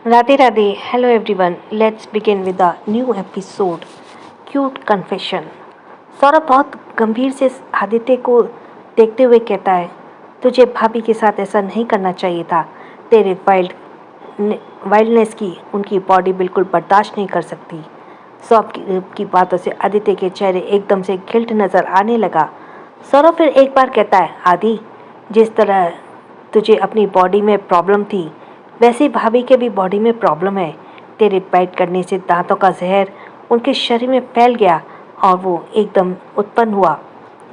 Radhe Radhe, hello everyone, let's begin with the new episode cute confession. Saurabh बहुत गंभीर से आदित्य को देखते हुए कहता है, तुझे भाभी के साथ ऐसा नहीं करना चाहिए था। तेरे वाइल्डनेस की उनकी बॉडी बिल्कुल बर्दाश्त नहीं कर सकती। सौरभ की बातों से आदित्य के चेहरे एकदम से गिल्ट नजर आने लगा। सौरभ फिर एक बार कहता है, आदि, जिस तरह तुझे अपनी बॉडी में प्रॉब्लम थी वैसे ही भाभी के भी बॉडी में प्रॉब्लम है। तेरे बाइट करने से दांतों का जहर उनके शरीर में फैल गया और वो एकदम उत्पन्न हुआ,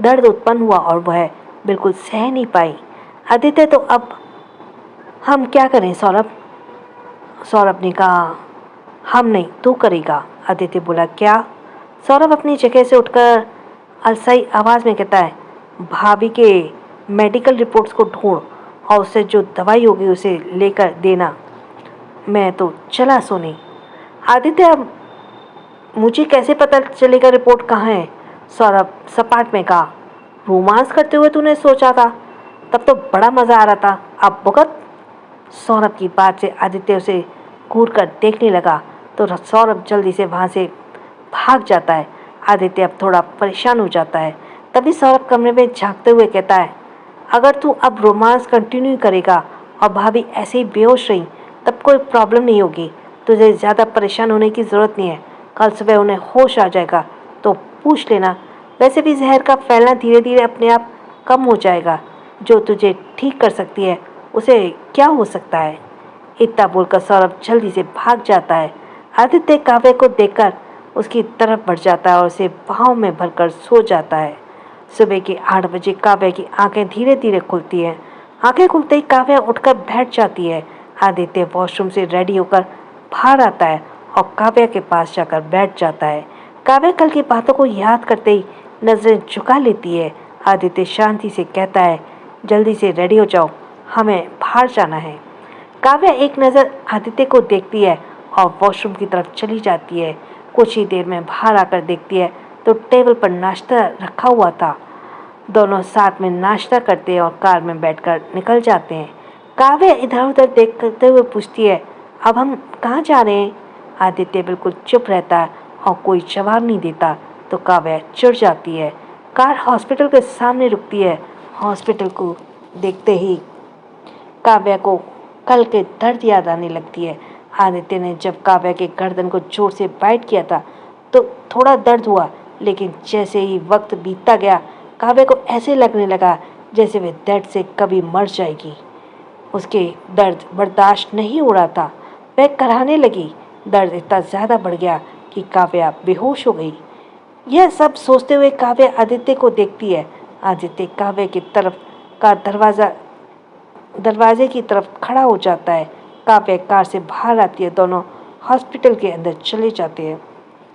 दर्द उत्पन्न हुआ और वह बिल्कुल सह नहीं पाई। आदित्य, तो अब हम क्या करें सौरभ? सौरभ ने कहा, हम नहीं, तू करेगा। आदित्य बोला, क्या? सौरभ अपनी जगह से उठकर अलसाई आवाज़ में कहता है, भाभी के मेडिकल रिपोर्ट्स को ढूंढ और उससे जो दवाई होगी उसे लेकर देना। मैं तो चला सोने। आदित्य, अब मुझे कैसे पता चलेगा रिपोर्ट कहाँ है? सौरभ सपाट में कहा, रोमांस करते हुए तूने सोचा था, तब तो बड़ा मज़ा आ रहा था, अब भुगत। सौरभ की बात से आदित्य उसे घूर कर देखने लगा तो सौरभ जल्दी से वहाँ से भाग जाता है। आदित्य अब थोड़ा परेशान हो जाता है। तभी सौरभ कमरे में झांकते हुए कहता है, अगर तू अब रोमांस कंटिन्यू करेगा और भाभी ऐसे ही बेहोश रही तब कोई प्रॉब्लम नहीं होगी। तुझे ज़्यादा परेशान होने की ज़रूरत नहीं है। कल सुबह उन्हें होश आ जाएगा तो पूछ लेना। वैसे भी जहर का फैलना धीरे धीरे अपने आप कम हो जाएगा। जो तुझे ठीक कर सकती है उसे क्या हो सकता है? इतना बोलकर सौरभ जल्दी से भाग जाता है। आदित्य काव्य को देखकर उसकी तरफ बढ़ जाता है और उसे बाहों में भरकर सो जाता है। सुबह के 8 बजे काव्य की आंखें धीरे धीरे खुलती हैं। आंखें खुलते ही काव्य उठकर बैठ जाती है। आदित्य वॉशरूम से रेडी होकर बाहर आता है और काव्य के पास जाकर बैठ जाता है। काव्य कल की बातों को याद करते ही नजरें झुका लेती है। आदित्य शांति से कहता है, जल्दी से रेडी हो जाओ, हमें बाहर जाना है। काव्य एक नज़र आदित्य को देखती है और वॉशरूम की तरफ चली जाती है। कुछ ही देर में बाहर आकर देखती है तो टेबल पर नाश्ता रखा हुआ था। दोनों साथ में नाश्ता करते हैं और कार में बैठकर निकल जाते हैं। काव्य इधर उधर देखते हुए पूछती है, अब हम कहाँ जा रहे हैं? आदित्य बिल्कुल चुप रहता है और कोई जवाब नहीं देता तो काव्य चिढ़ जाती है। कार हॉस्पिटल के सामने रुकती है। हॉस्पिटल को देखते ही काव्य को कल के दर्द याद आने लगती है। आदित्य ने जब काव्य के गर्दन को जोर से बाइट किया था तो थोड़ा दर्द हुआ, लेकिन जैसे ही वक्त बीतता गया काव्य को ऐसे लगने लगा जैसे वे दर्द से कभी मर जाएगी। उसके दर्द बर्दाश्त नहीं हो रहा था। वह कराहने लगी। दर्द इतना ज़्यादा बढ़ गया कि काव्य बेहोश हो गई। यह सब सोचते हुए काव्य आदित्य को देखती है। आदित्य काव्य की तरफ का दरवाजे की तरफ खड़ा हो जाता है। काव्य कार से बाहर आती है। दोनों हॉस्पिटल के अंदर चले जाते हैं।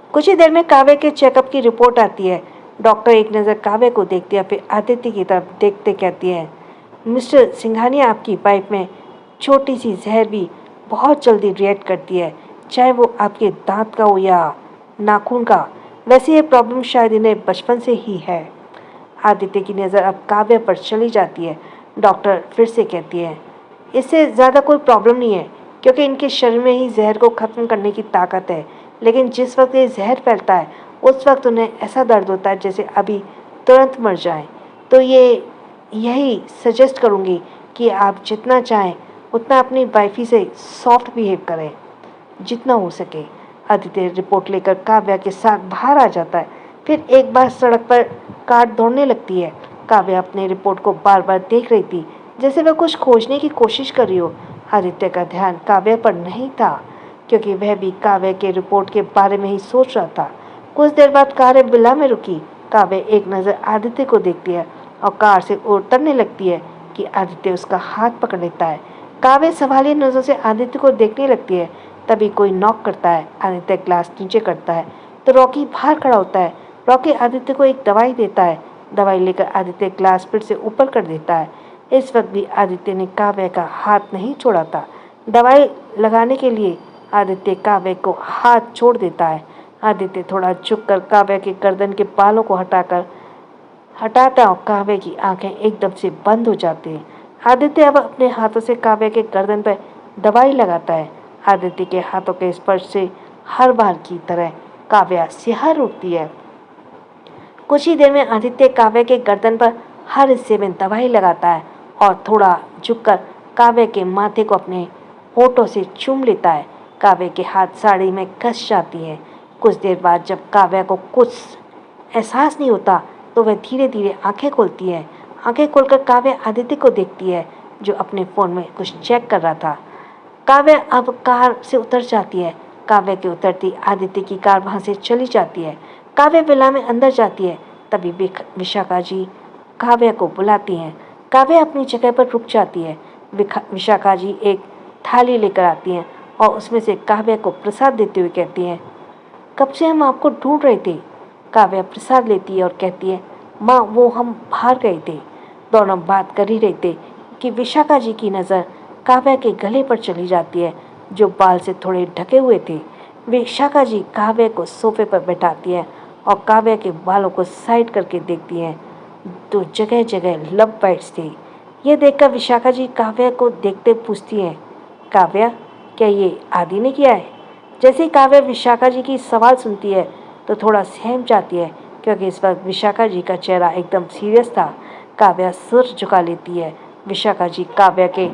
कुछ ही देर में काव्य के चेकअप की रिपोर्ट आती है। डॉक्टर एक नज़र काव्य को देखती है, फिर आदित्य की तरफ देखते कहती है, मिस्टर सिंघानिया, आपकी पाइप में छोटी सी जहर भी बहुत जल्दी रिएक्ट करती है, चाहे वो आपके दांत का हो या नाखून का। वैसे ये प्रॉब्लम शायद इन्हें बचपन से ही है। आदित्य की नज़र अब काव्य पर चली जाती है। डॉक्टर फिर से कहती है, इससे ज़्यादा कोई प्रॉब्लम नहीं है क्योंकि इनके शरीर में ही जहर को ख़त्म करने की ताकत है, लेकिन जिस वक्त ये जहर फैलता है उस वक्त उन्हें ऐसा दर्द होता है जैसे अभी तुरंत मर जाएं। तो यही सजेस्ट करूँगी कि आप जितना चाहें उतना अपनी वाइफी से सॉफ्ट बिहेव करें, जितना हो सके। आदित्य रिपोर्ट लेकर काव्या के साथ बाहर आ जाता है। फिर एक बार सड़क पर कार दौड़ने लगती है। काव्या अपने रिपोर्ट को बार बार देख रही थी, जैसे वह कुछ खोजने की कोशिश कर रही हो। आदित्य का ध्यान काव्य पर नहीं था क्योंकि वह भी काव्य के रिपोर्ट के बारे में ही सोच रहा था। कुछ देर बाद कार बिला में रुकी। काव्य एक नज़र आदित्य को देखती है और कार से उतरने लगती है कि आदित्य उसका हाथ पकड़ लेता है। काव्य सवालिया नज़रों से आदित्य को देखने लगती है। तभी कोई नॉक करता है। आदित्य ग्लास नीचे करता है तो रॉकी बाहर खड़ा होता है। रॉकी आदित्य को एक दवाई देता है। दवाई लेकर आदित्य ग्लास फिर से ऊपर कर देता है। इस वक्त भी आदित्य ने काव्य का हाथ नहीं छोड़ा था। दवाई लगाने के लिए आदित्य काव्य को हाथ छोड़ देता है। आदित्य थोड़ा झुककर काव्य के गर्दन के बालों को हटाता और काव्य की आंखें एकदम से बंद हो जाती हैं। आदित्य अब अपने हाथों से काव्य के गर्दन पर दवाई लगाता है। आदित्य के हाथों के स्पर्श से हर बार की तरह काव्या सिहर उठती है। कुछ ही देर में आदित्य काव्य के गर्दन पर हर हिस्से में दवाई लगाता है और थोड़ा झुककर काव्य के माथे को अपने होठों से चूम लेता है। काव्य के हाथ साड़ी में कस जाती है। कुछ देर बाद जब काव्या को कुछ एहसास नहीं होता तो वह धीरे धीरे आंखें खोलती है। आंखें खोलकर काव्या आदित्य को देखती है जो अपने फ़ोन में कुछ चेक कर रहा था। काव्या अब कार से उतर जाती है। काव्या के उतरती आदित्य की कार वहां से चली जाती है। काव्या विला में अंदर जाती है। तभी विशाखा जी काव्या को बुलाती हैं। काव्या अपनी जगह पर रुक जाती है। विशाखा जी एक थाली लेकर आती हैं और उसमें से काव्या को प्रसाद देते हुए कहती हैं, कब से हम आपको ढूंढ रहे थे। काव्या प्रसाद लेती है और कहती है, माँ वो हम बाहर गए थे। दोनों बात कर ही रहे थे कि विशाखा जी की नज़र काव्या के गले पर चली जाती है जो बाल से थोड़े ढके हुए थे। विशाखा जी काव्या को सोफे पर बैठाती है और काव्या के बालों को साइड करके देखती हैं तो जगह जगह लव बाइट्स थे। यह देखकर विशाखा जी काव्या को देखते पूछती हैं, काव्या क्या ये आदि ने किया है। जैसे ही काव्या विशाखा जी की सवाल सुनती है तो थोड़ा सहम जाती है क्योंकि इस वक्त विशाखा जी का चेहरा एकदम सीरियस था। काव्या सिर झुका लेती है। विशाखा जी काव्या के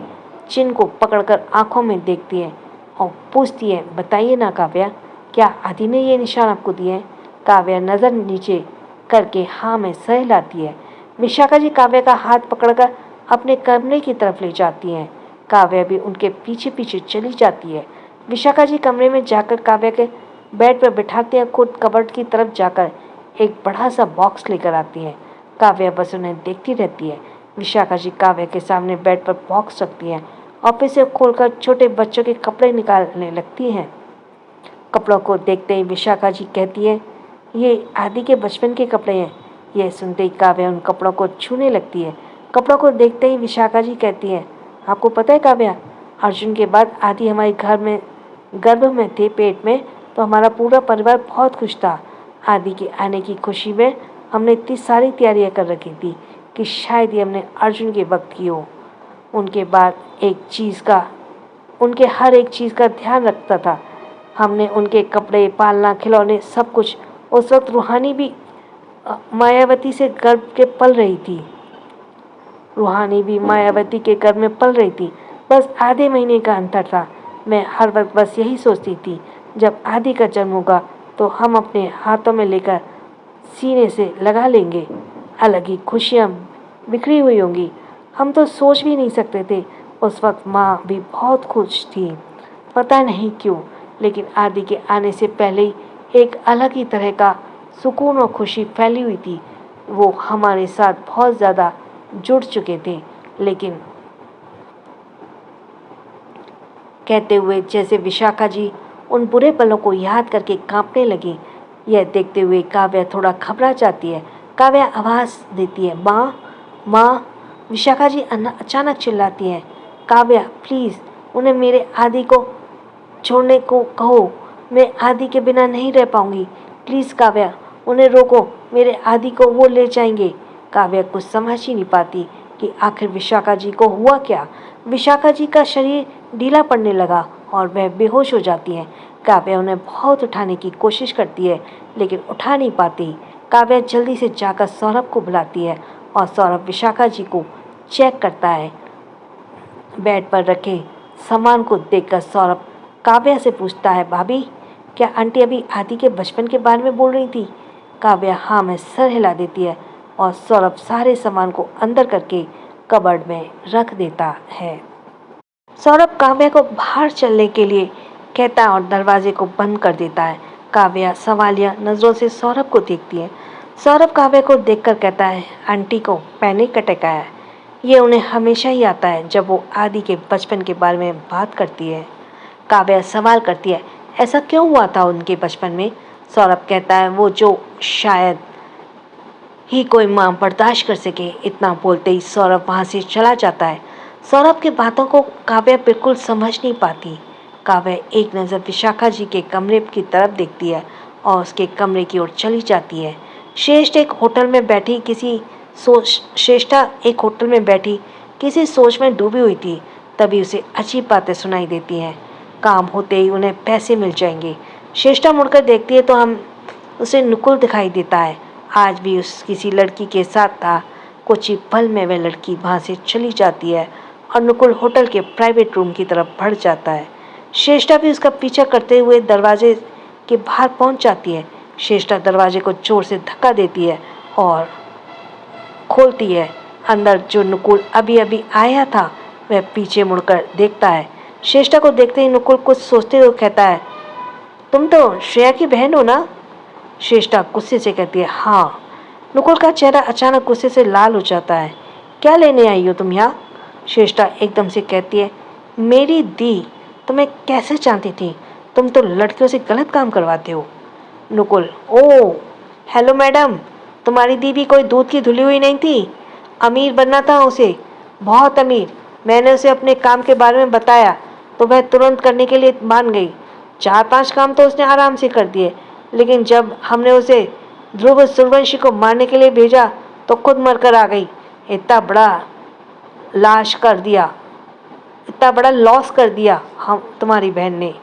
चिन्ह को पकड़कर आंखों में देखती है और पूछती है, बताइए ना काव्या, क्या आदि ने ये निशान आपको दिए हैं। काव्या नज़र नीचे करके हाँ में सह लाती है। विशाखा जी काव्या का हाथ पकड़कर अपने कमरे की तरफ ले जाती हैं। काव्या भी उनके पीछे पीछे चली जाती है। विशाखा जी कमरे में जाकर काव्या के बेड पर बिठाते हैं। खुद कबर्ड की तरफ जाकर एक बड़ा सा बॉक्स लेकर आती हैं। काव्या बस उन्हें देखती रहती है। विशाखा जी काव्या के सामने बेड पर बॉक्स रखती हैं और फिर से खोलकर छोटे बच्चों के कपड़े निकालने लगती हैं। कपड़ों को देखते ही विशाखा जी कहती है, ये आदि के बचपन के कपड़े हैं। यह सुनते ही काव्या उन कपड़ों को छूने लगती है। कपड़ों को देखते ही विशाखा जी कहती है, आपको पता है काव्या, अर्जुन के बाद आदि हमारे घर में गर्भ में थे, पेट में, तो हमारा पूरा परिवार बहुत खुश था। आदि के आने की खुशी में हमने इतनी सारी तैयारियां कर रखी थी कि शायद ही हमने अर्जुन के वक्त की हो। उनके बाद उनके हर एक चीज़ का ध्यान रखता था। हमने उनके कपड़े, पालना, खिलौने, सब कुछ। उस वक्त रूहानी भी मायावती से गर्भ के पल रही थी। रूहानी भी मायावती के गर्भ में पल रही थी। बस आधे महीने का अंतर था। मैं हर वक्त बस यही सोचती थी, जब आदि का जन्म होगा तो हम अपने हाथों में लेकर सीने से लगा लेंगे। अलग ही खुशियाँ बिखरी हुई होंगी। हम तो सोच भी नहीं सकते थे। उस वक्त माँ भी बहुत खुश थी, पता नहीं क्यों, लेकिन आदि के आने से पहले ही एक अलग ही तरह का सुकून और खुशी फैली हुई थी। वो हमारे साथ बहुत ज़्यादा जुड़ चुके थे। लेकिन कहते हुए जैसे विशाखा जी उन बुरे पलों को याद करके कांपने लगी। यह देखते हुए काव्या थोड़ा घबरा जाती है। काव्या आवाज़ देती है, माँ, माँ। विशाखा जी अचानक चिल्लाती हैं, काव्या प्लीज़ उन्हें मेरे आदि को छोड़ने को कहो। मैं आदि के बिना नहीं रह पाऊंगी। प्लीज़ काव्या, उन्हें रोको, मेरे आदि को वो ले जाएंगे। काव्या कुछ समझ ही नहीं पाती कि आखिर विशाखा जी को हुआ क्या। विशाखा जी का शरीर ढीला पड़ने लगा और वह बेहोश हो जाती हैं। काव्या उन्हें बहुत उठाने की कोशिश करती है लेकिन उठा नहीं पाती। काव्या जल्दी से जाकर सौरभ को बुलाती है और सौरभ विशाखा जी को चेक करता है। बेड पर रखे सामान को देखकर सौरभ काव्या से पूछता है, भाभी क्या आंटी अभी आदि के बचपन के बारे में बोल रही थी। काव्या हाँ में सर हिला देती है और सौरभ सारे सामान को अंदर करके कबर्ड में रख देता है। सौरभ काव्या को बाहर चलने के लिए कहता है और दरवाजे को बंद कर देता है। काव्या सवालिया नज़रों से सौरभ को देखती है। सौरभ काव्या को देखकर कहता है, आंटी को पैनिक अटैक आया है। ये उन्हें हमेशा ही आता है जब वो आदि के बचपन के बारे में बात करती है। काव्या सवाल करती है, ऐसा क्यों हुआ था उनके बचपन में। सौरभ कहता है, वो जो शायद ही कोई माँ बर्दाश्त कर सके। इतना बोलते ही सौरभ वहाँ से चला जाता है। सौरभ की बातों को काव्या बिल्कुल समझ नहीं पाती। काव्या एक नज़र विशाखा जी के कमरे की तरफ देखती है और उसके कमरे की ओर चली जाती है। श्रेष्ठा एक होटल में बैठी किसी सोच में डूबी हुई थी। तभी उसे अजीब बातें सुनाई देती हैं। काम होते ही उन्हें पैसे मिल जाएंगे। श्रेष्ठा मुड़कर देखती है तो हम उसे नुकुल दिखाई देता है। आज भी उस किसी लड़की के साथ था। कुछ ही पल में वह लड़की वहाँ से चली जाती है और नुकुल होटल के प्राइवेट रूम की तरफ बढ़ जाता है। श्रेष्ठा भी उसका पीछा करते हुए दरवाजे के बाहर पहुंच जाती है। श्रेष्ठा दरवाजे को जोर से धक्का देती है और खोलती है। अंदर जो नुकुल अभी अभी आया था वह पीछे मुड़कर देखता है। श्रेष्ठा को देखते ही नुकुल कुछ सोचते हुए कहता है, तुम तो श्रेया की बहन हो ना? श्रेष्ठा गुस्से से कहती है, हाँ। नुकुल का चेहरा अचानक गुस्से से लाल हो जाता है। क्या लेने आई हो तुम यहाँ? श्रेष्ठा एकदम से कहती है, मेरी दी तुम्हें कैसे जानती थी? तुम तो लड़कियों से गलत काम करवाते हो। नुकुल, ओह हेलो मैडम, तुम्हारी दी भी कोई दूध की धुली हुई नहीं थी। अमीर बनना था उसे, बहुत अमीर। मैंने उसे अपने काम के बारे में बताया तो वह तुरंत करने के लिए मान गई। 4-5 काम तो उसने आराम से कर दिए, लेकिन जब हमने उसे ध्रुव सूर्यवंशी को मारने के लिए भेजा तो खुद मरकर आ गई। इतना बड़ा लॉस कर दिया हम तुम्हारी बहन ने।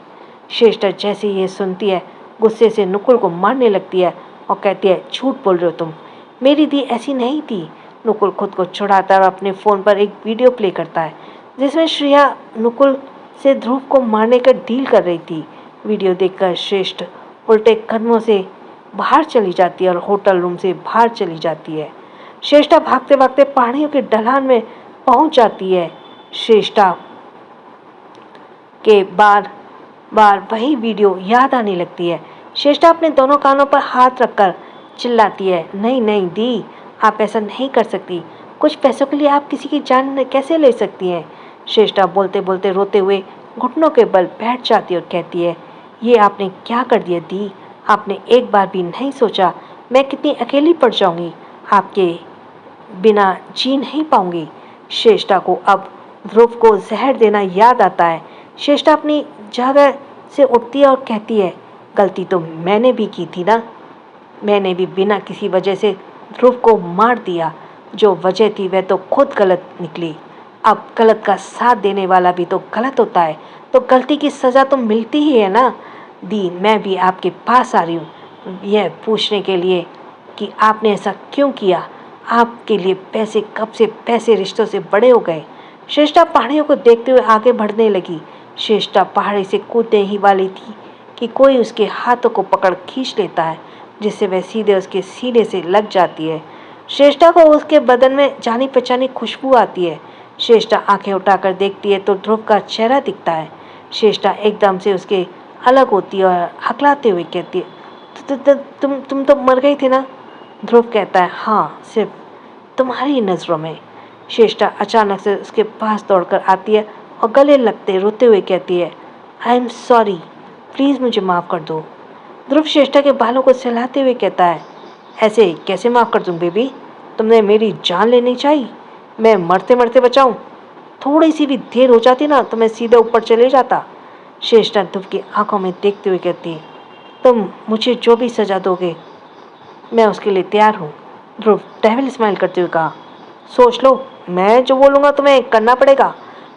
श्रेष्ठा जैसे ये सुनती है गुस्से से नुकुल को मारने लगती है और कहती है, झूठ बोल रहे हो तुम, मेरी दी ऐसी नहीं थी। नुकुल खुद को छुड़ाता और अपने फ़ोन पर एक वीडियो प्ले करता है जिसमें श्रेया नुकुल से ध्रुव को मारने का डील कर रही थी। वीडियो देखकर श्रेष्ठ उल्टे कदमों से बाहर चली जाती है और होटल रूम से बाहर चली जाती है। श्रेष्ठा भागते भागते पहाड़ियों के ढलान में पहुंच जाती है। श्रेष्ठा के बार बार वही वीडियो याद आने लगती है। श्रेष्ठा अपने दोनों कानों पर हाथ रखकर चिल्लाती है, नहीं नहीं दी, आप ऐसा नहीं कर सकती। कुछ पैसों के लिए आप किसी की जान कैसे ले सकती हैं? श्रेष्ठा बोलते बोलते रोते हुए घुटनों के बल बैठ जाती है और कहती है, ये आपने क्या कर दिया दी? आपने एक बार भी नहीं सोचा मैं कितनी अकेली पड़ जाऊंगी, आपके बिना जी नहीं पाऊंगी। श्रेष्ठा को अब ध्रुव को जहर देना याद आता है। श्रेष्ठा अपनी जगह से उठती है और कहती है, गलती तो मैंने भी की थी ना। मैंने भी बिना किसी वजह से ध्रुव को मार दिया। जो वजह थी वह तो खुद गलत निकली। अब गलत का साथ देने वाला भी तो गलत होता है, तो गलती की सज़ा तो मिलती ही है ना। दी, मैं भी आपके पास आ रही हूँ यह पूछने के लिए कि आपने ऐसा क्यों किया। आपके लिए पैसे कब से पैसे रिश्तों से बड़े हो गए। श्रेष्ठा पहाड़ियों को देखते हुए आगे बढ़ने लगी। श्रेष्ठा पहाड़ी से कूदने ही वाली थी कि कोई उसके हाथों को पकड़ खींच लेता है, जिससे वह सीधे उसके सीने से लग जाती है। श्रेष्ठा को उसके बदन में जानी पहचानी खुशबू आती है। श्रेष्ठा आंखें उठाकर देखती है तो ध्रुव का चेहरा दिखता है। श्रेष्ठा एकदम से उसके अलग होती है और हकलाते हुए कहती है, तुम तो मर गई थी ना? ध्रुव कहता है, हाँ, सिर्फ तुम्हारी नज़रों में। श्रेष्ठा अचानक से उसके पास दौड़कर आती है और गले लगते रोते हुए कहती है, आई एम सॉरी, प्लीज़ मुझे माफ़ कर दो। ध्रुव श्रेष्ठा के बालों को सहलाते हुए कहता है, ऐसे कैसे माफ़ कर दूँ बेबी? तुमने मेरी जान लेनी चाहिए, मैं मरते मरते बचाऊं? थोड़ी सी भी देर हो जाती ना तो मैं सीधे ऊपर चले जाता। श्रेष्ठा ध्रुव की आंखों में देखते हुए कहती है, तुम मुझे जो भी सज़ा दोगे मैं उसके लिए तैयार हूँ। ध्रुव डेविल स्माइल करते हुए कहा, सोच लो, मैं जो बोलूँगा तुम्हें करना पड़ेगा,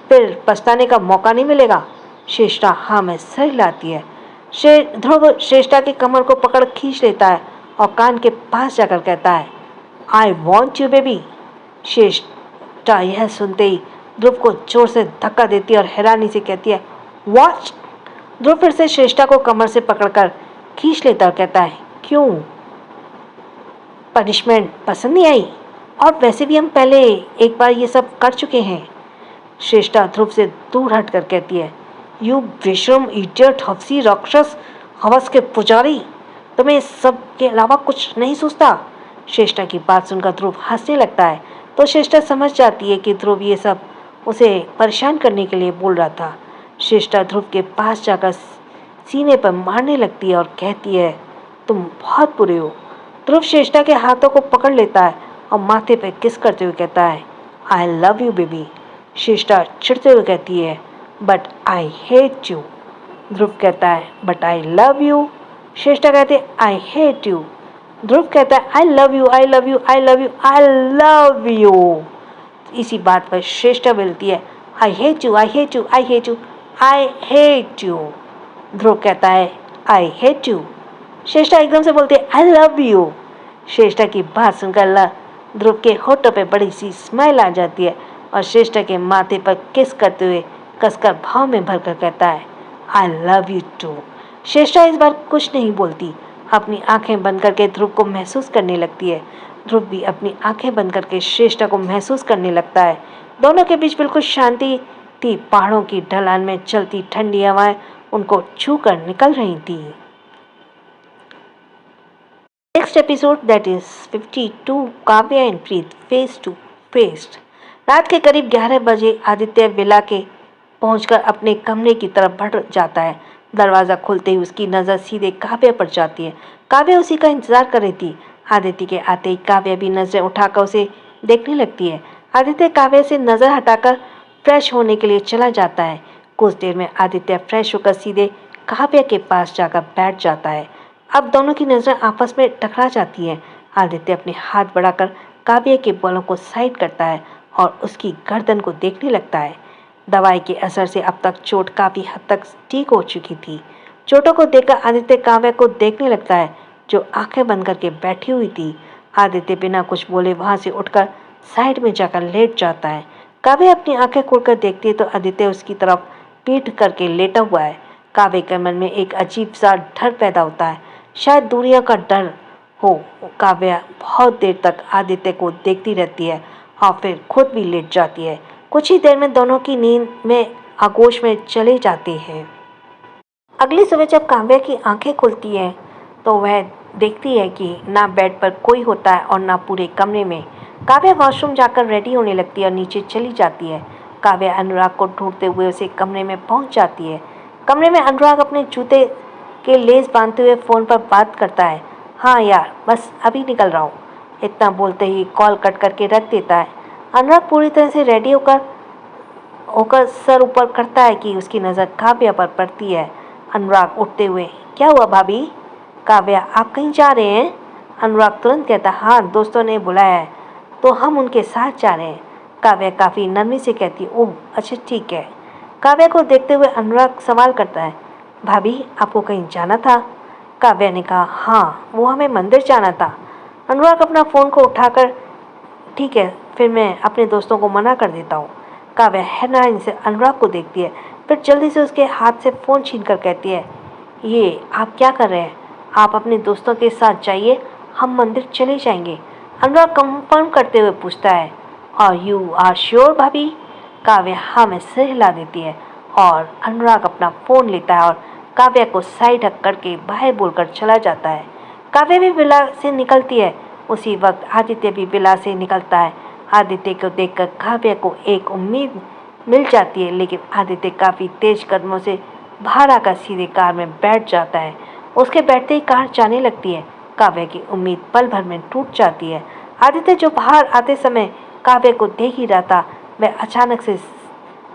फिर पछताने का मौका नहीं मिलेगा। श्रेष्ठा हाँ में सर हिलाती है। ध्रुव श्रेष्ठा की कमर को पकड़ खींच लेता है और कान के पास जाकर कहता है, आई वॉन्ट यू बेबी। श्रेष्ठा यह सुनते ही ध्रुव को जोर से धक्का देती है और हैरानी से कहती है, वॉट? ध्रुव फिर से श्रेष्ठा को कमर से पकड़कर खींच लेता और कहता है, क्यों? पनिशमेंट पसंद नहीं आई? और वैसे भी हम पहले एक बार ये सब कर चुके हैं। श्रेष्ठा ध्रुव से दूर हटकर कहती है, यू विश्रम इडियट, हफ्सी राक्षस, हवस के पुजारी, तुम्हें इस सब के अलावा कुछ नहीं सोचता? श्रेष्ठा की बात सुनकर ध्रुव हंसने लगता है तो श्रेष्ठा समझ जाती है कि ध्रुव ये सब उसे परेशान करने के लिए बोल रहा था। श्रेष्ठा ध्रुव के पास जाकर सीने पर मारने लगती है और कहती है, तुम बहुत बुरे हो। ध्रुव श्रेष्ठा के हाथों को पकड़ लेता है और माथे पर किस करते हुए कहता है, I love you baby. Shreshtha चिढ़ते हुए कहती है, but I hate you. Dhruv कहता है, but I love you. Shreshtha कहते हैं, आई हेट यू। ध्रुव कहता है, I love you, I love you, I love you, I love you. इसी बात पर श्रेष्ठा बोलती है, I hate you, I hate you, I hate you, I hate you. Dhruv कहता है, आई हेट यू। श्रेष्ठा एकदम से बोलती है, आई लव यू। श्रेष्ठा की बात सुनकर ध्रुव के होठों पे बड़ी सी स्माइल आ जाती है और श्रेष्ठा के माथे पर किस करते हुए कसकर भाव में भरकर कहता है, आई लव यू टू। श्रेष्ठा इस बार कुछ नहीं बोलती, अपनी आंखें बंद करके ध्रुव को महसूस करने लगती है। ध्रुव भी अपनी आंखें बंद करके श्रेष्ठा को महसूस करने लगता है। दोनों के बीच बिल्कुल शांति थी। पहाड़ों की ढलान में चलती ठंडी हवाएं उनको छू कर निकल रही थी। Next episode that is 52, Kavya and Preet face to face. रात के करीब 11 बजे आदित्य विला के पहुंचकर अपने कमरे की तरफ बढ़ जाता है। दरवाज़ा खुलते ही उसकी नज़र सीधे काव्या पर जाती है। काव्या उसी का इंतजार कर रही थी। आदित्य के आते ही काव्या भी नज़रें उठाकर उसे देखने लगती है। आदित्य काव्या से नज़र हटाकर फ्रेश होने के लिए चला जाता है। कुछ देर में आदित्य फ्रेश होकर सीधे काव्या के पास जाकर बैठ जाता है। अब दोनों की नज़रें आपस में टकरा जाती हैं। आदित्य अपने हाथ बढ़ाकर काव्या के बालों को साइड करता है और उसकी गर्दन को देखने लगता है। दवाई के असर से अब तक चोट काफ़ी हद तक ठीक हो चुकी थी। चोटों को देखकर आदित्य काव्या को देखने लगता है, जो आंखें बंद करके बैठी हुई थी। आदित्य बिना कुछ बोले वहां से उठकर साइड में जाकर लेट जाता है। काव्या अपनी आंखें खोलकर देखती है तो आदित्य उसकी तरफ पीठ करके लेटा हुआ है। काव्या के मन में एक अजीब सा डर पैदा होता है, शायद दूरियों का डर हो। काव्या बहुत देर तक आदित्य को देखती रहती है और फिर खुद भी लेट जाती है। कुछ ही देर में दोनों की नींद में आगोश में चले जाते हैं। अगली सुबह जब काव्या की आंखें खुलती है तो वह देखती है कि ना बेड पर कोई होता है और ना पूरे कमरे में। काव्या वॉशरूम जाकर रेडी होने लगती है और नीचे चली जाती है। काव्या अनुराग को ढूंढते हुए उसे कमरे में पहुंच जाती है। कमरे में अनुराग अपने जूते के लेस बांधते हुए फ़ोन पर बात करता है। हाँ यार, बस अभी निकल रहा हूँ। इतना बोलते ही कॉल कट करके रख देता है। अनुराग पूरी तरह से रेडी होकर सर ऊपर करता है कि उसकी नज़र काव्या पर पड़ती है। अनुराग उठते हुए, क्या हुआ भाभी? काव्या, आप कहीं जा रहे हैं? अनुराग तुरंत कहता, हाँ दोस्तों ने बुलाया है तो हम उनके साथ जा रहे हैं। काव्या काफ़ी नरमी से कहती, ओह अच्छा ठीक है। काव्या को देखते हुए अनुराग सवाल करता है, भाभी आपको कहीं जाना था? काव्या ने कहा, हाँ वो हमें मंदिर जाना था। अनुराग अपना फ़ोन को उठाकर, ठीक है फिर मैं अपने दोस्तों को मना कर देता हूँ। काव्या हैरानी से अनुराग को देखती है, फिर जल्दी से उसके हाथ से फ़ोन छीनकर कहती है, ये आप क्या कर रहे हैं? आप अपने दोस्तों के साथ जाइए, हम मंदिर चले जाएंगे। अनुराग कंफर्म करते हुए पूछता है, और यू आर श्योर भाभी? काव्या हाँ में सिर हिला देती है और अनुराग अपना फ़ोन लेता है और काव्या को साइड हक करके बाहर बोलकर चला जाता है। काव्या भी विला से निकलती है। उसी वक्त आदित्य भी विला से निकलता है। आदित्य को देखकर काव्या को एक उम्मीद मिल जाती है, लेकिन आदित्य काफ़ी तेज कदमों से बाहर आकर सीधे कार में बैठ जाता है। उसके बैठते ही कार जाने लगती है। काव्या की उम्मीद पल भर में टूट जाती है। आदित्य जो बाहर आते समय काव्या को देख ही रहा था, वह अचानक से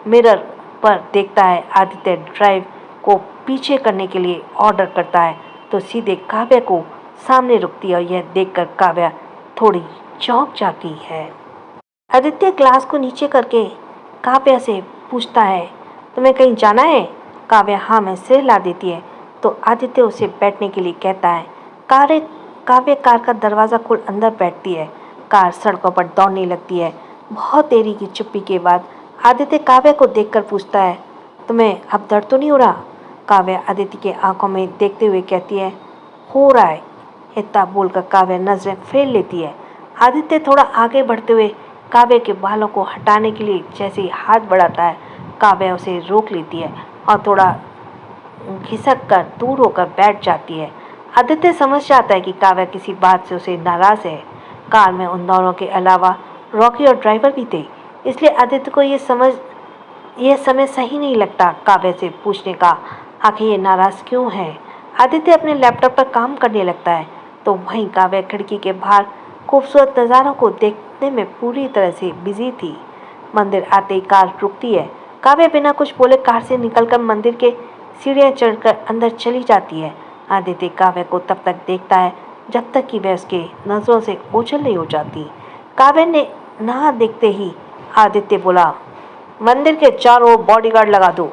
मिरर पर देखता है। आदित्य ड्राइव को पीछे करने के लिए ऑर्डर करता है तो सीधे काव्या को सामने रुकती है और यह देखकर काव्या थोड़ी चौंक जाती है। आदित्य ग्लास को नीचे करके काव्या से पूछता है, तुम्हें कहीं जाना है? काव्या हाँ में सिर हिला देती है तो आदित्य उसे बैठने के लिए कहता है। काव्या कार का दरवाज़ा खोल अंदर बैठती है। कार सड़कों पर दौड़ने लगती है। बहुत देरी की चुप्पी के बाद आदित्य काव्या को देखकर पूछता है, तुम्हें अब दर्द तो नहीं हो रहा? काव्या आदित्य के आंखों में देखते हुए कहती है, हो रहा है। इतना बोलकर काव्या नजरें फेर लेती है। आदित्य थोड़ा आगे बढ़ते हुए काव्या के बालों को हटाने के लिए जैसे ही हाथ बढ़ाता है, काव्या उसे रोक लेती है और थोड़ा घिसक कर दूर होकर बैठ जाती है। आदित्य समझ जाता है कि काव्या किसी बात से उसे नाराज़ है। कार में उन दोनों के अलावा रॉकी और ड्राइवर भी थे, इसलिए आदित्य को यह समय सही नहीं लगता काव्या से पूछने का, आखिर ये नाराज़ क्यों है। आदित्य अपने लैपटॉप पर काम करने लगता है तो वहीं काव्या खिड़की के बाहर खूबसूरत नज़ारों को देखने में पूरी तरह से बिजी थी। मंदिर आते ही कार रुकती है। काव्या बिना कुछ बोले कार से निकलकर मंदिर के सीढ़ियाँ चढ़कर अंदर चली जाती है। आदित्य काव्या को तब तक देखता है जब तक कि वह उसके नज़रों से ओझल नहीं हो जाती। काव्या ने ना देखते ही आदित्य बोला, मंदिर के चारों ओर बॉडीगार्ड लगा दो।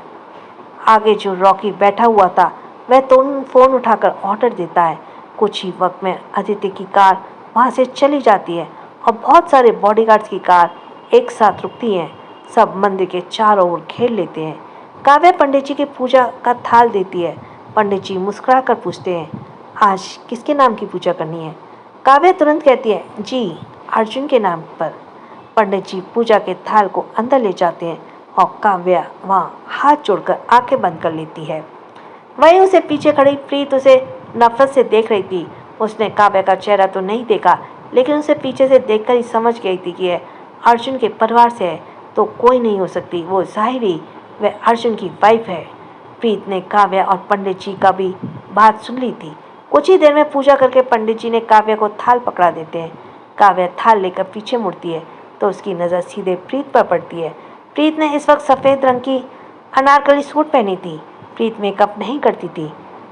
आगे जो रॉकी बैठा हुआ था वह तो फ़ोन उठाकर ऑर्डर देता है। कुछ ही वक्त में आदित्य की कार वहाँ से चली जाती है और बहुत सारे बॉडीगार्ड्स की कार एक साथ रुकती हैं। सब मंदिर के चारों ओर घेर लेते हैं। काव्या पंडित जी की पूजा का थाल देती है। पंडित जी मुस्कुरा कर पूछते हैं, आज किसके नाम की पूजा करनी है? काव्या तुरंत कहती है, जी अर्जुन के नाम पर। पंडित जी पूजा के थाल को अंदर ले जाते हैं और काव्या वहाँ हाथ जोड़कर आंखें बंद कर लेती है। वहीं उसे पीछे खड़ी प्रीत उसे नफरत से देख रही थी। उसने काव्या का चेहरा तो नहीं देखा, लेकिन उसे पीछे से देखकर ही समझ गई थी कि यह अर्जुन के परिवार से है तो कोई नहीं हो सकती। वो जाहिर वह अर्जुन की वाइफ है। प्रीत ने काव्या और पंडित जी का भी बात सुन ली थी। कुछ ही देर में पूजा करके पंडित जी ने काव्या को थाल पकड़ा देते हैं। काव्या थाल लेकर पीछे मुड़ती है तो उसकी नज़र सीधे प्रीत पर पड़ती है। प्रीत ने इस वक्त सफ़ेद रंग की अनारकली सूट पहनी थी। प्रीत मेकअप नहीं करती थी,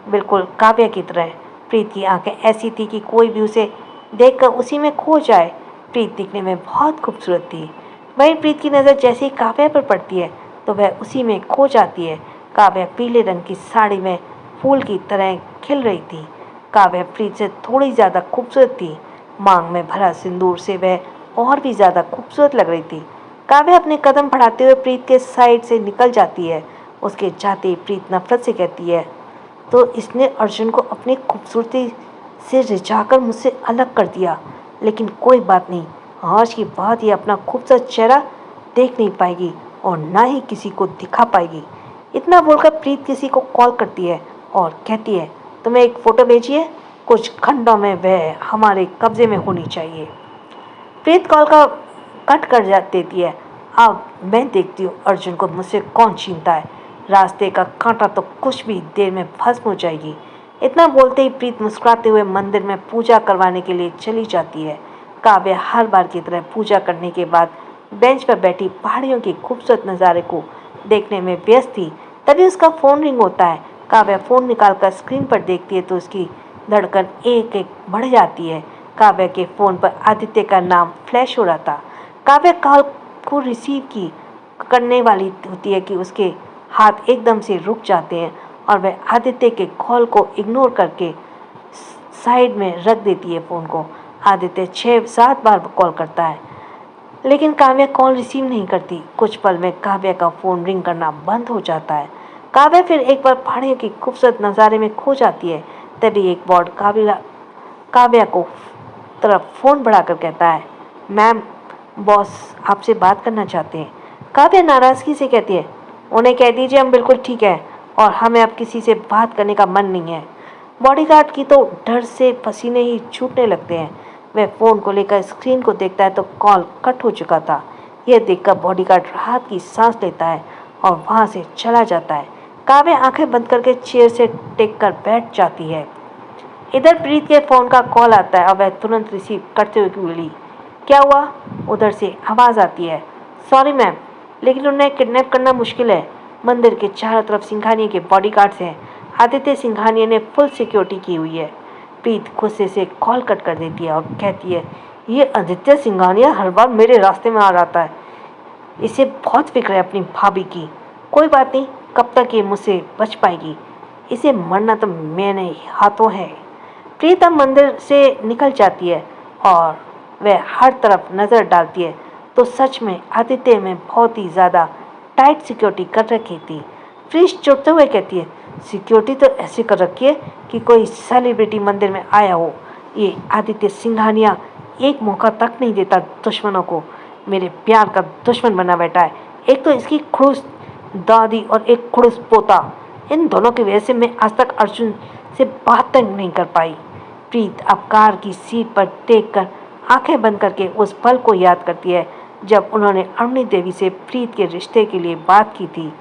बिल्कुल काव्या की तरह। प्रीत की आंखें ऐसी थी कि कोई भी उसे देखकर उसी में खो जाए। प्रीत दिखने में बहुत खूबसूरत थी। वहीं प्रीत की नज़र जैसे ही काव्या पर पड़ती है तो वह उसी में खो जाती है। काव्या पीले रंग की साड़ी में फूल की तरह खिल रही थी। काव्या प्रीत से थोड़ी ज़्यादा खूबसूरत थी। मांग में भरा सिंदूर से वह और भी ज़्यादा खूबसूरत लग रही थी। काव्या अपने कदम बढ़ाते हुए प्रीत के साइड से निकल जाती है। उसके जाते ही प्रीत नफरत से कहती है, तो इसने अर्जुन को अपनी खूबसूरती से रिझाकर मुझसे अलग कर दिया। लेकिन कोई बात नहीं, आज के बाद ये अपना खूबसूरत चेहरा देख नहीं पाएगी और ना ही किसी को दिखा पाएगी। इतना बोलकर प्रीत किसी को कॉल करती है और कहती है, तुम्हें एक फ़ोटो भेजिए, कुछ घंटों में वह हमारे कब्जे में होनी चाहिए। प्रीत कॉल का कट कर देती है। अब मैं देखती हूँ अर्जुन को मुझसे कौन छीनता है। रास्ते का कांटा तो कुछ भी देर में भस्म हो जाएगी। इतना बोलते ही प्रीत मुस्कुराते हुए मंदिर में पूजा करवाने के लिए चली जाती है। काव्या हर बार की तरह पूजा करने के बाद बेंच पर बैठी पहाड़ियों की खूबसूरत नज़ारे को देखने में व्यस्त थी। तभी उसका फ़ोन रिंग होता है। काव्या फ़ोन निकालकर स्क्रीन पर देखती है तो उसकी धड़कन एक एक बढ़ जाती है। काव्या के फ़ोन पर आदित्य का नाम फ्लैश हो रहा था। काव्या कॉल को रिसीव करने वाली होती है कि उसके हाथ एकदम से रुक जाते हैं और वह आदित्य के कॉल को इग्नोर करके साइड में रख देती है फ़ोन को। आदित्य 6-7 बार कॉल करता है, लेकिन काव्या कॉल रिसीव नहीं करती। कुछ पल में काव्या का फ़ोन रिंग करना बंद हो जाता है। काव्या फिर एक बार पहाड़ियों की खूबसूरत नज़ारे में खो जाती है। तभी एक बॉड काव्या को तरफ फ़ोन बढ़ाकर कहता है, मैम बॉस आपसे बात करना चाहते हैं। काव्या नाराज़गी से कहती है, उन्हें कह दीजिए हम बिल्कुल ठीक है और हमें अब किसी से बात करने का मन नहीं है। बॉडीगार्ड की तो डर से पसीने ही छूटने लगते हैं। वह फ़ोन को लेकर स्क्रीन को देखता है तो कॉल कट हो चुका था। यह देखकर बॉडीगार्ड राहत की सांस लेता है और वहाँ से चला जाता है। काव्या आंखें बंद करके चेयर से टेक कर बैठ जाती है। इधर प्रीत के फ़ोन का कॉल आता है और वह तुरंत रिसीव करते हुए बोली, क्या हुआ? उधर से आवाज़ आती है, सॉरी मैम, लेकिन उन्हें किडनैप करना मुश्किल है। मंदिर के चारों तरफ सिंघानिया के बॉडीगार्ड्स हैं। आदित्य सिंघानिया ने फुल सिक्योरिटी की हुई है। प्रीत गुस्से से कॉल कट कर देती है और कहती है, ये आदित्य सिंघानिया हर बार मेरे रास्ते में आ जाता है। इसे बहुत फिक्र है अपनी भाभी की। कोई बात नहीं, कब तक ये मुझसे बच पाएगी? इसे मरना तो मेरे हाथों है। प्रीत अब मंदिर से निकल जाती है और वह हर तरफ नज़र डालती है तो सच में आदित्य में बहुत ही ज़्यादा टाइट सिक्योरिटी कर रखी थी। प्रीत चुटते हुए कहती है, सिक्योरिटी तो ऐसे कर रखी है कि कोई सेलिब्रिटी मंदिर में आया हो। ये आदित्य सिंघानिया एक मौका तक नहीं देता दुश्मनों को। मेरे प्यार का दुश्मन बना बैठा है। एक तो इसकी खुड़ूस दादी और एक खुड़ूस पोता। इन दोनों की वजह से मैं आज तक अर्जुन से बात तक नहीं कर पाई। प्रीत अब कार की सीट पर टेक कर आंखें बंद करके उस पल को याद करती है जब उन्होंने अरुणी देवी से प्रीत के रिश्ते के लिए बात की थी।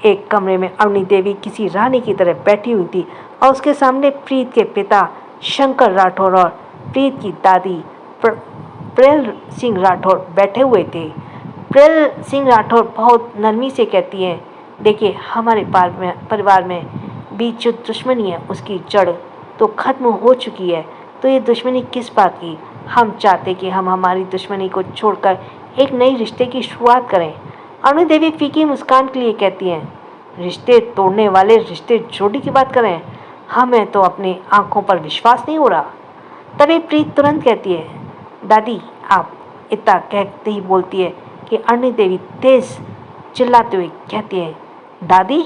एक कमरे में अरुणी देवी किसी रानी की तरह बैठी हुई थी और उसके सामने प्रीत के पिता शंकर राठौर और प्रीत की दादी प्रेल सिंह राठौर बैठे हुए थे। प्रेल सिंह राठौर बहुत नरमी से कहती हैं, देखिए हमारे परिवार में बीच जो दुश्मनी है उसकी जड़ तो खत्म हो चुकी है, तो ये दुश्मनी किस बात की? हम चाहते कि हम हमारी दुश्मनी को छोड़कर एक नई रिश्ते की शुरुआत करें। अरुणी देवी फीकी मुस्कान के लिए कहती हैं, रिश्ते तोड़ने वाले रिश्ते जोड़ने की बात करें, हमें तो अपनी आंखों पर विश्वास नहीं हो रहा। तभी प्रीत तुरंत कहती है, दादी आप। इतना कहते ही बोलती है कि अरुणी देवी तेज चिल्लाते हुए कहती है, दादी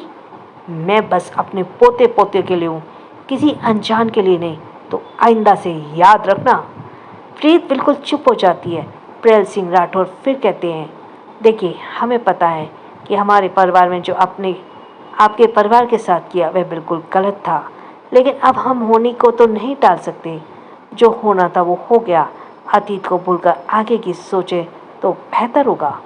मैं बस अपने पोते पोते के लिए हूँ, किसी अनजान के लिए नहीं, तो आइंदा से याद रखना। प्रीत बिल्कुल चुप हो जाती है। प्रेल सिंह राठौर फिर कहते हैं, देखिए हमें पता है कि हमारे परिवार में जो आपने आपके परिवार के साथ किया वह बिल्कुल गलत था, लेकिन अब हम होने को तो नहीं टाल सकते। जो होना था वो हो गया। अतीत को भूलकर आगे की सोचे तो बेहतर होगा।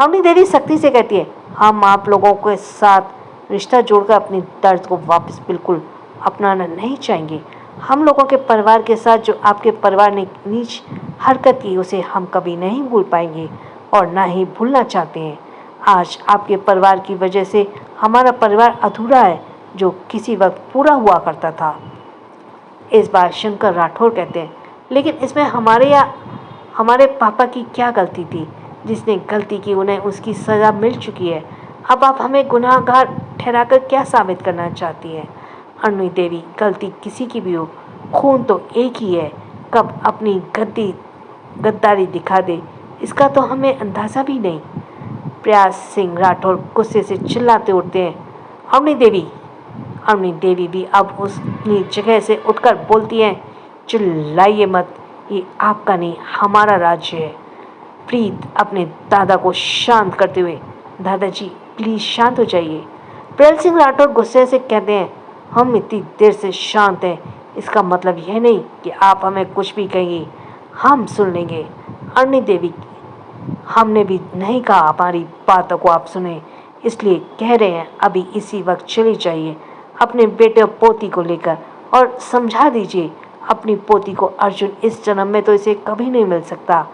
अरुणी देवी सख्ती से कहती है, हम आप लोगों के साथ रिश्ता जोड़कर अपनी दर्द को वापस बिल्कुल अपनाना नहीं चाहेंगे। हम लोगों के परिवार के साथ जो आपके परिवार ने नीच हरकत की उसे हम कभी नहीं भूल पाएंगे और ना ही भूलना चाहते हैं। आज आपके परिवार की वजह से हमारा परिवार अधूरा है, जो किसी वक्त पूरा हुआ करता था। इस बार शंकर राठौर कहते हैं, लेकिन इसमें हमारे पापा की क्या गलती थी? जिसने गलती की उन्हें उसकी सज़ा मिल चुकी है। अब आप हमें गुनाहगार ठहराकर क्या साबित करना चाहती हैं? अरुणी देवी, गलती किसी की भी हो, खून तो एक ही है। कब अपनी गद्दारी दिखा दे इसका तो हमें अंदाज़ा भी नहीं। प्रयास सिंह राठौर गुस्से से चिल्लाते उठते हैं, अरुणी देवी। अरुणी देवी भी अब उसकी जगह से उठकर बोलती हैं, चिल्लाइए मत, ये आपका नहीं हमारा राज्य है। प्रीत अपने दादा को शांत करते हुए, दादाजी प्लीज शांत हो जाइए। प्रेल सिंह राठौर गुस्से से कहते हैं, हम इतनी देर से शांत हैं, इसका मतलब यह नहीं कि आप हमें कुछ भी कहिए, हम सुन लेंगे। अरुणी देवी, हमने भी नहीं कहा हमारी बातों को आप सुने, इसलिए कह रहे हैं अभी इसी वक्त चली जाइए अपने बेटे और पोती को लेकर और समझा दीजिए अपनी पोती को अर्जुन इस जन्म में तो इसे कभी नहीं मिल सकता,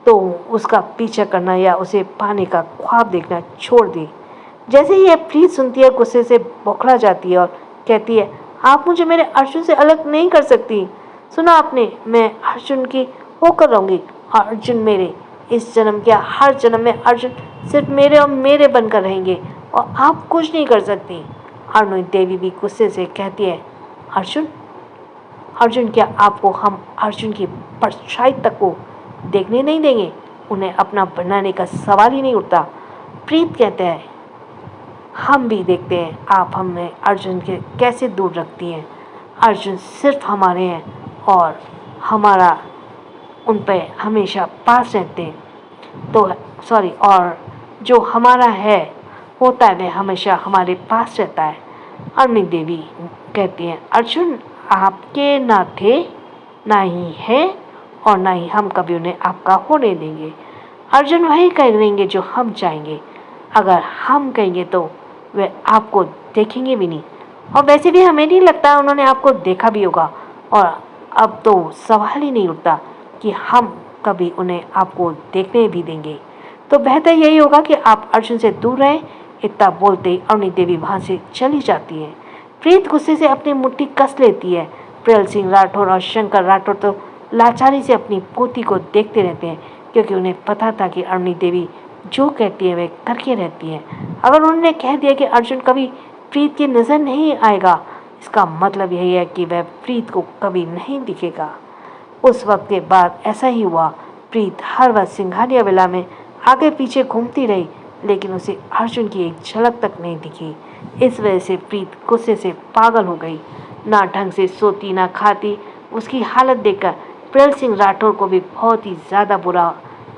तो उसका पीछा करना या उसे पाने का ख्वाब देखना छोड़ दे। जैसे ही यह प्रीत सुनती है गुस्से से बौखला जाती है और कहती है, आप मुझे मेरे अर्जुन से अलग नहीं कर सकती। सुना आपने, मैं अर्जुन की होकर रहूँगी और अर्जुन मेरे। इस जन्म क्या हर जन्म में अर्जुन सिर्फ मेरे और मेरे बनकर रहेंगे और आप कुछ नहीं कर सकती। अरुणी देवी भी गुस्से से कहती है, अर्जुन अर्जुन क्या आपको हम अर्जुन की परछाई तक को देखने नहीं देंगे? उन्हें अपना बनाने का सवाल ही नहीं उठता। प्रीत कहते हैं, हम भी देखते हैं आप हमें अर्जुन के कैसे दूर रखती हैं। अर्जुन सिर्फ हमारे हैं और हमारा उन पे हमेशा पास रहते हैं। तो सॉरी, और जो हमारा है होता है वह हमेशा हमारे पास रहता है। अरुणी देवी कहती हैं, अर्जुन आपके ना थे, ना ही है और ना ही हम कभी उन्हें आपका होने देंगे। अर्जुन वही करेंगे जो हम चाहेंगे। अगर हम कहेंगे तो वे आपको देखेंगे भी नहीं, और वैसे भी हमें नहीं लगता उन्होंने आपको देखा भी होगा, और अब तो सवाल ही नहीं उठता कि हम कभी उन्हें आपको देखने भी देंगे। तो बेहतर यही होगा कि आप अर्जुन से दूर रहें। इतना बोलते ही अरुणी देवी वहाँ से चली जाती है। प्रीत गुस्से से अपनी मुट्ठी कस लेती है। प्रेल सिंह राठौर और शंकर राठौर तो लाचारी से अपनी पोती को देखते रहते हैं, क्योंकि उन्हें पता था कि अरुणी देवी जो कहती है वह करके रहती है। अगर उन्होंने कह दिया कि अर्जुन कभी प्रीत की नज़र नहीं आएगा, इसका मतलब यही है कि वह प्रीत को कभी नहीं दिखेगा। उस वक्त के बाद ऐसा ही हुआ। प्रीत हर वक्त सिंघानिया विला में आगे पीछे घूमती रही, लेकिन उसे अर्जुन की एक झलक तक नहीं दिखी। इस वजह से प्रीत गुस्से से पागल हो गई, ना ढंग से सोती ना खाती। उसकी हालत देखकर प्रेल सिंह राठौर को भी बहुत ही ज़्यादा बुरा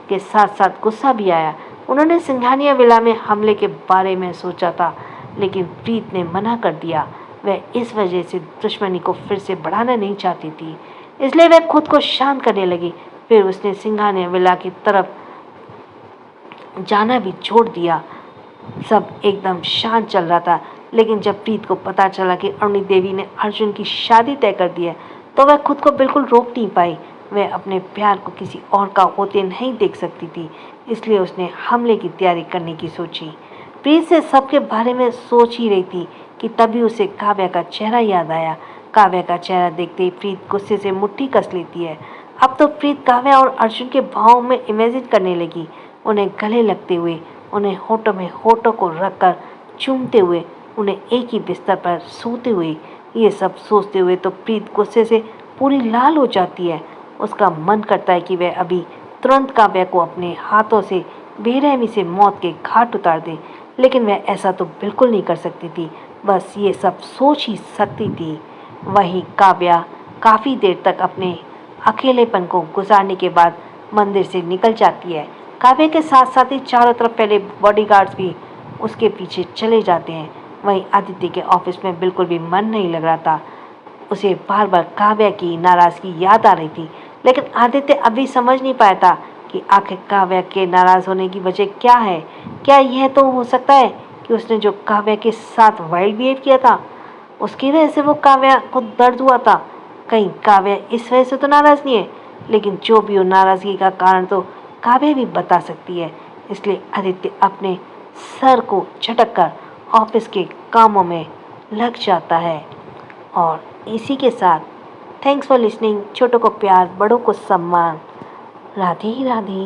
के साथ साथ गुस्सा भी आया। उन्होंने सिंघानिया विला में हमले के बारे में सोचा था, लेकिन प्रीत ने मना कर दिया। वह इस वजह से दुश्मनी को फिर से बढ़ाना नहीं चाहती थी, इसलिए वह खुद को शांत करने लगी। फिर उसने सिंघानिया विला की तरफ जाना भी छोड़ दिया। सब एकदम शांत चल रहा था, लेकिन जब प्रीत को पता चला कि अरुणी देवी ने अर्जुन की शादी तय कर दी है, तो वह खुद को बिल्कुल रोक नहीं पाई। वह अपने प्यार को किसी और का होते नहीं देख सकती थी, इसलिए उसने हमले की तैयारी करने की सोची। प्रीत से सबके बारे में सोच ही रही थी कि तभी उसे काव्या का चेहरा याद आया। काव्या का चेहरा देखते ही प्रीत गुस्से से मुट्ठी कस लेती है। अब तो प्रीत काव्या और अर्जुन के भावों में इमेजिन करने लगी, उन्हें गले लगते हुए, उन्हें होठों में होठों को रखकर चूमते हुए, उन्हें एक ही बिस्तर पर सोते हुए। ये सब सोचते हुए तो प्रीत गुस्से से पूरी लाल हो जाती है। उसका मन करता है कि वह अभी तुरंत काव्या को अपने हाथों से बेरहमी से मौत के घाट उतार दे, लेकिन वह ऐसा तो बिल्कुल नहीं कर सकती थी। बस ये सब सोच ही सकती थी। वहीं काव्या काफ़ी देर तक अपने अकेलेपन को गुजारने के बाद मंदिर से निकल जाती है। काव्या के साथ साथ ही चारों तरफ पहले बॉडीगार्ड्स भी उसके पीछे चले जाते हैं। वहीं आदित्य के ऑफिस में बिल्कुल भी मन नहीं लग रहा था। उसे बार बार काव्या की नाराज़गी याद आ रही थी, लेकिन आदित्य अभी समझ नहीं पाया था कि आखिर काव्या के नाराज़ होने की वजह क्या है। क्या यह तो हो सकता है कि उसने जो काव्या के साथ वाइल्ड बिहेव किया था, उसकी वजह से वो काव्या को दर्द हुआ था। कहीं काव्या इस वजह से तो नाराज़ नहीं है, लेकिन जो भी हो नाराज़गी का कारण तो काव्या भी बता सकती है। इसलिए आदित्य अपने सर को झटक कर ऑफिस के कामों में लग जाता है। और इसी के साथ थैंक्स फॉर लिसनिंग। छोटों को प्यार, बड़ों को सम्मान। राधे राधे।